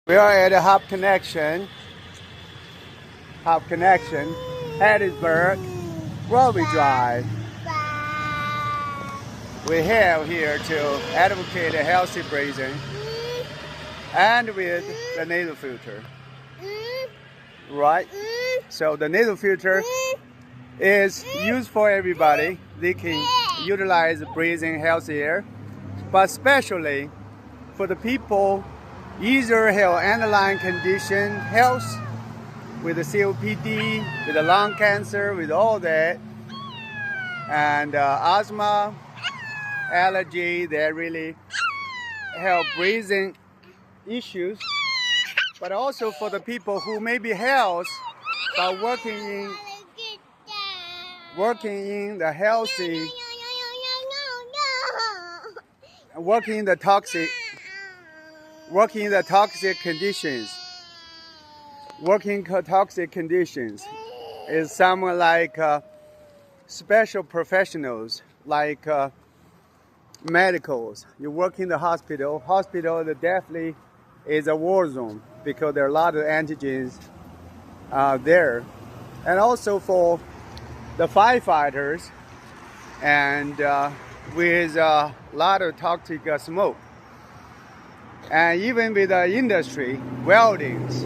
We are at a Hub Connection, Hattiesburg, Roby Drive. We're here to advocate a healthy breathing and with the nasal filter. Right? So the nasal filter is used for everybody. They can utilize breathing healthy air, but especially for the people either have underlying condition, health, with the COPD, with the lung cancer, with all that, and asthma, allergy, that really have breathing issues, but also for the people who may be health, but working in the healthy, working in the toxic conditions. Working toxic conditions is someone like special professionals, like medicals. You work in the hospital. Hospital definitely is a war zone because there are a lot of antigens there. And also for the firefighters and with a lot of toxic smoke. And even with the industry, weldings,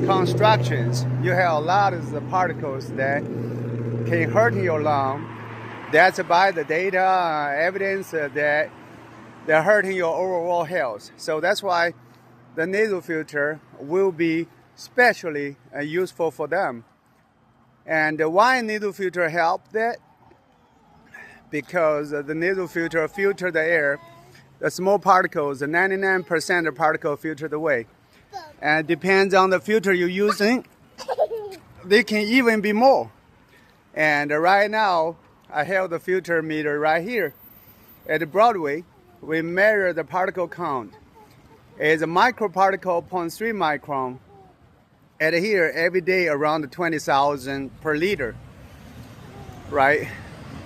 constructions, you have a lot of the particles that can hurt your lung. That's by the data, evidence that they're hurting your overall health. So that's why the nasal filter will be specially useful for them. And why nasal filter help that? Because the nasal filter filter the air. The small particles, the 99% of particles filtered away. And it depends on the filter you're using. They can even be more. And right now, I have the filter meter right here at Broadway. We measure the particle count. It's a microparticle 0.3 micron. At here, every day around 20,000 per liter. Right?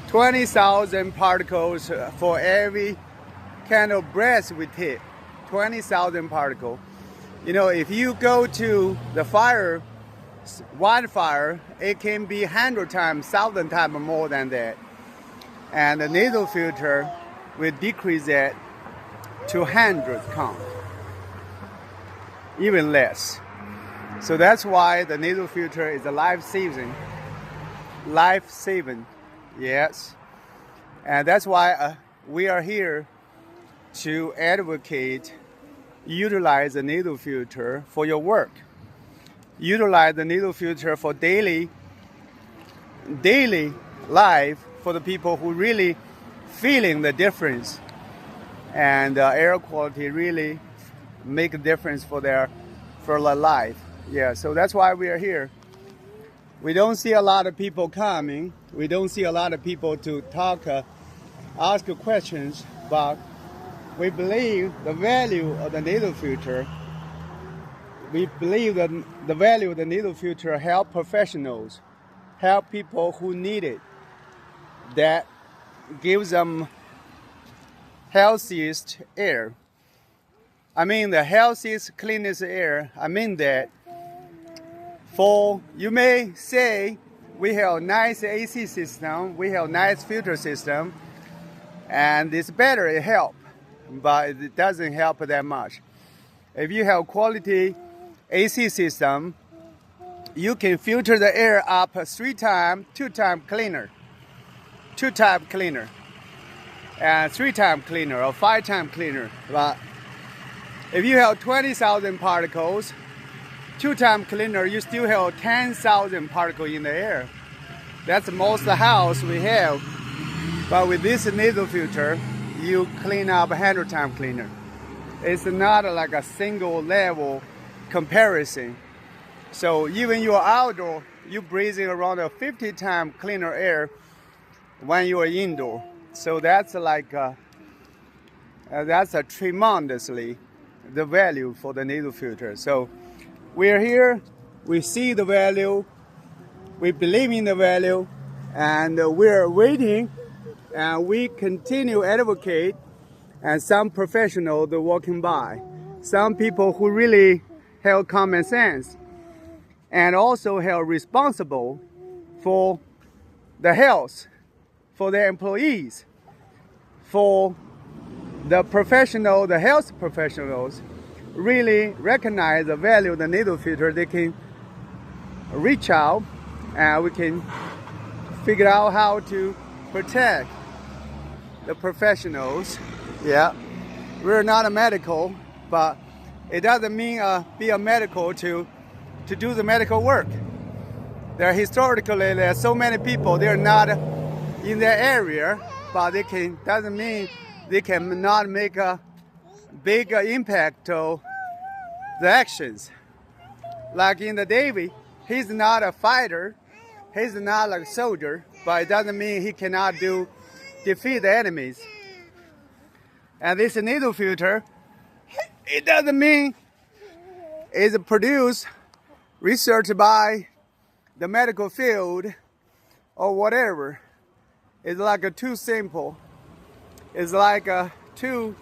20,000 particles for every kind of breath we take, 20,000 particles. You know, if you go to the wildfire, it can be 100 times, 1,000 times more than that. And the nasal filter will decrease that to 100 count, even less. So that's why the nasal filter is a life-saving, yes. And that's why we are here to advocate, utilize the nasal filter for your work. Utilize the nasal filter for daily life for the people who really feeling the difference. And air quality really make a difference for their life. Yeah, so that's why we are here. We don't see a lot of people coming. We don't see a lot of people to talk, ask questions, but we believe the value of the nasal filter. We believe that the value of the nasal filter help professionals, help people who need it. That gives them healthiest air. I mean the healthiest, cleanest air. I mean that. For you may say we have nice AC system, we have nice filter system, and it's better. It helps. But it doesn't help that much. If you have quality AC system, you can filter the air up 2 times cleaner, and 3 times cleaner or 5 times cleaner. But if you have 20,000 particles, 2 times cleaner, you still have 10,000 particles in the air. That's the most house we have. But with this nasal filter, you clean up 100 times cleaner. It's not like a single level comparison. So even you're outdoor, you're breathing around 50 times cleaner air when you are indoor. So that's like that's a tremendously the value for the nasal filter. So we're here, we see the value, we believe in the value, and we're waiting. And we continue advocate, and some professionals are walking by. Some people who really have common sense, and also have responsible for the health, for their employees, for the professional, the health professionals really recognize the value of the needle filter. They can reach out and we can figure out how to protect the professionals. Yeah, we're not a medical, but it doesn't mean be a medical to do the medical work. There historically there are so many people, they're not in their area, but they can, doesn't mean they cannot make a big impact to the actions. Like in the Navy, he's not a fighter, he's not like a soldier, but it doesn't mean he cannot defeat the enemies. And this needle filter, it doesn't mean it's produced, researched by the medical field or whatever. It's like a too simple. It's like a too,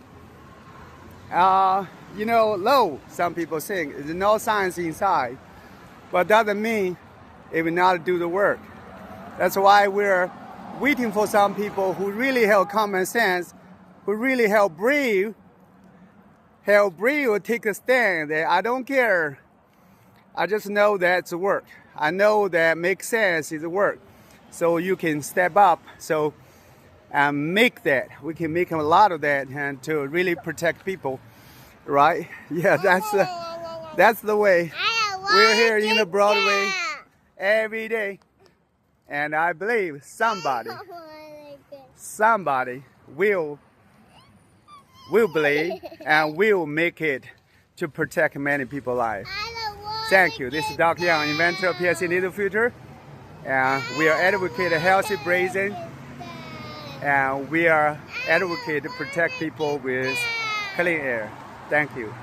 low, some people think. There's no science inside. But doesn't mean it will not do the work. That's why we're waiting for some people who really have common sense, who really have brave take a stand there. I don't care. I just know that's work. I know that makes sense is work. So you can step up. So make that. We can make a lot of that and to really protect people, right? Yeah, that's the way. We're here in the Broadway every day, and I believe somebody will believe and will make it to protect many people's lives. Thank you. This is Dr. Young, inventor of PSC needle filter, and we are advocating healthy breathing, and we are advocating to protect people with clean air. Thank you.